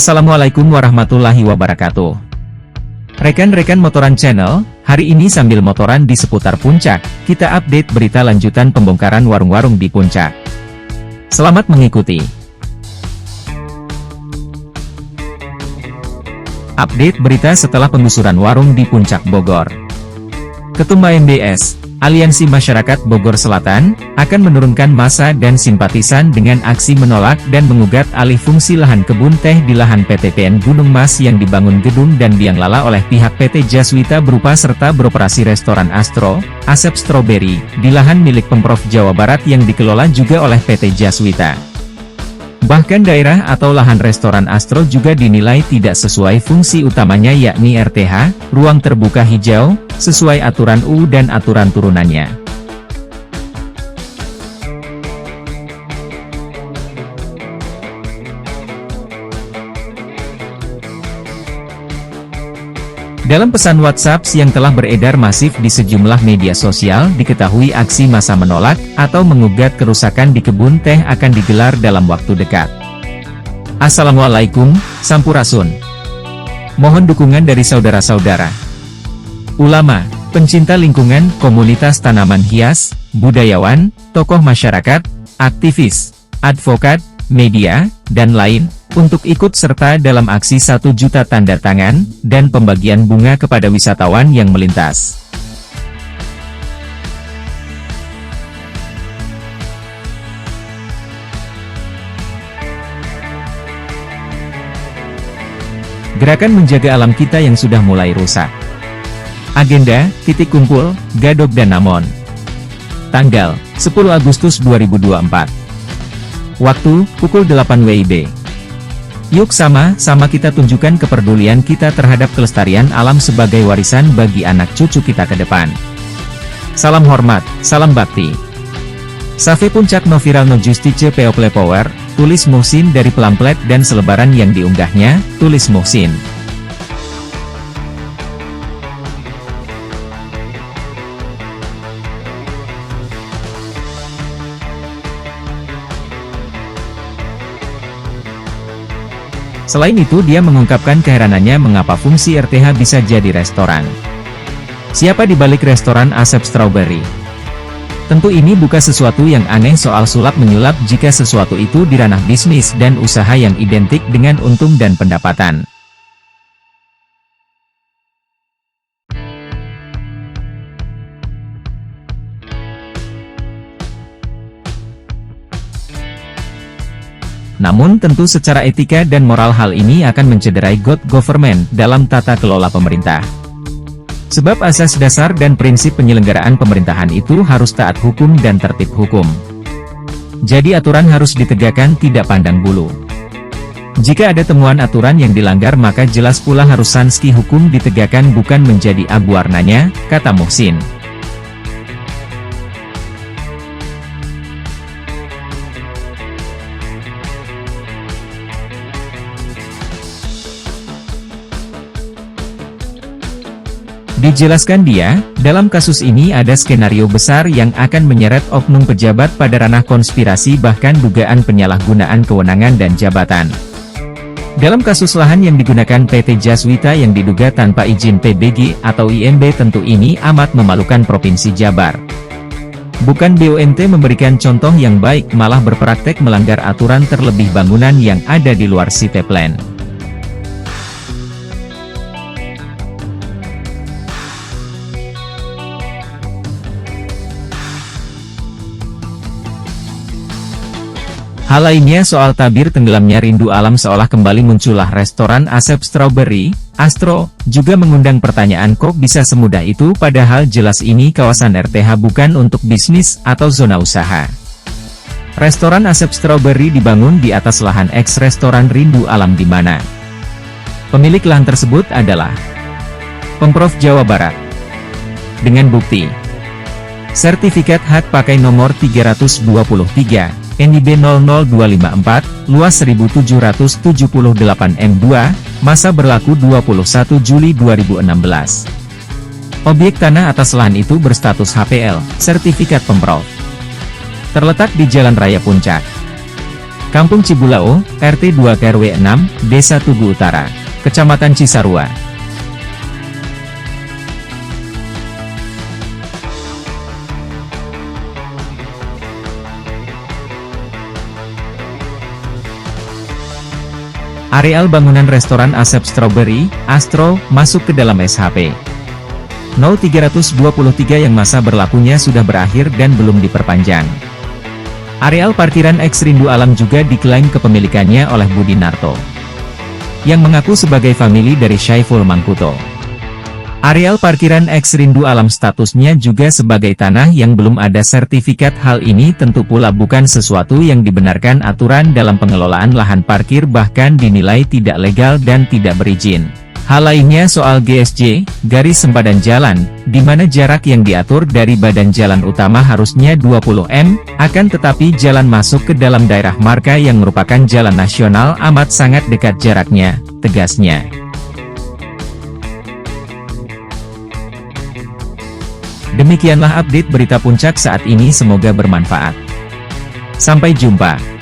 Assalamualaikum warahmatullahi wabarakatuh. Rekan-rekan Motoran Channel, hari ini sambil motoran di seputar Puncak, kita update berita lanjutan pembongkaran warung-warung di Puncak. Selamat mengikuti. Update berita setelah penggusuran warung di Puncak Bogor. Ketum AMBS, Aliansi Masyarakat Bogor Selatan, akan menurunkan massa dan simpatisan dengan aksi menolak dan mengugat alih fungsi lahan kebun teh di lahan PT PN Gunung Mas yang dibangun gedung dan biang lala oleh pihak PT Jaswita berupa serta beroperasi restoran Astro, Asep Strawberry, di lahan milik Pemprov Jawa Barat yang dikelola juga oleh PT Jaswita. Bahkan daerah atau lahan restoran Astro juga dinilai tidak sesuai fungsi utamanya yakni RTH, ruang terbuka hijau, sesuai aturan UU dan aturan turunannya. Dalam pesan WhatsApp yang telah beredar masif di sejumlah media sosial, diketahui aksi massa menolak atau mengugat kerusakan di kebun teh akan digelar dalam waktu dekat. Assalamualaikum, Sampurasun. Mohon dukungan dari saudara-saudara, ulama, pencinta lingkungan, komunitas tanaman hias, budayawan, tokoh masyarakat, aktivis, advokat, media, dan lain, untuk ikut serta dalam aksi 1 juta tanda tangan, dan pembagian bunga kepada wisatawan yang melintas. Gerakan menjaga alam kita yang sudah mulai rusak. Agenda, titik kumpul, Gadog dan Namon. Tanggal, 10 Agustus 2024. Waktu, pukul 8 WIB. Yuk sama-sama kita tunjukkan kepedulian kita terhadap kelestarian alam sebagai warisan bagi anak cucu kita ke depan. Salam hormat, salam bakti. Save Puncak no viral no justice people power, tulis Muhsin dari pamflet dan selebaran yang diunggahnya, tulis Muhsin. Selain itu dia mengungkapkan keheranannya mengapa fungsi RTH bisa jadi restoran. Siapa di balik restoran Asep Strawberry? Tentu ini bukan sesuatu yang aneh soal sulap menyulap jika sesuatu itu di ranah bisnis dan usaha yang identik dengan untung dan pendapatan. Namun tentu secara etika dan moral hal ini akan mencederai good government dalam tata kelola pemerintah. Sebab asas dasar dan prinsip penyelenggaraan pemerintahan itu harus taat hukum dan tertib hukum. Jadi aturan harus ditegakkan tidak pandang bulu. Jika ada temuan aturan yang dilanggar maka jelas pula harus sanksi hukum ditegakkan bukan menjadi abu warnanya, kata Muhsin. Dijelaskan dia, dalam kasus ini ada skenario besar yang akan menyeret oknum pejabat pada ranah konspirasi bahkan dugaan penyalahgunaan kewenangan dan jabatan. Dalam kasus lahan yang digunakan PT Jaswita yang diduga tanpa izin PBG atau IMB tentu ini amat memalukan Provinsi Jabar. Bukan BUMT memberikan contoh yang baik malah berpraktek melanggar aturan terlebih bangunan yang ada di luar site plan. Hal lainnya soal tabir tenggelamnya rindu alam seolah kembali muncullah restoran Asep Strawberry, Astro, juga mengundang pertanyaan kok bisa semudah itu padahal jelas ini kawasan RTH bukan untuk bisnis atau zona usaha. Restoran Asep Strawberry dibangun di atas lahan ex-restoran Rindu Alam di mana pemilik lahan tersebut adalah Pemprov Jawa Barat. Dengan bukti sertifikat hak pakai nomor 323, NIB 00254, luas 1778 M2, masa berlaku 21 Juli 2016. Objek tanah atas lahan itu berstatus HPL, sertifikat Pemprov. Terletak di Jalan Raya Puncak. Kampung Cibulao, RT 2 RW 6, Desa Tugu Utara, Kecamatan Cisarua. Areal bangunan restoran Asep Strawberry, Astro, masuk ke dalam SHP 0323 yang masa berlakunya sudah berakhir dan belum diperpanjang. Areal parkiran X Rindu Alam juga diklaim kepemilikannya oleh Budi Narto, yang mengaku sebagai famili dari Syaiful Mangkuto. Areal parkiran X Rindu Alam statusnya juga sebagai tanah yang belum ada sertifikat. Hal ini tentu pula bukan sesuatu yang dibenarkan. Aturan dalam pengelolaan lahan parkir bahkan dinilai tidak legal dan tidak berizin. Hal lainnya soal GSJ, garis sempadan jalan, di mana jarak yang diatur dari badan jalan utama harusnya 20 m, akan tetapi jalan masuk ke dalam daerah marga yang merupakan jalan nasional amat sangat dekat jaraknya, tegasnya. Demikianlah update berita puncak saat ini, semoga bermanfaat. Sampai jumpa.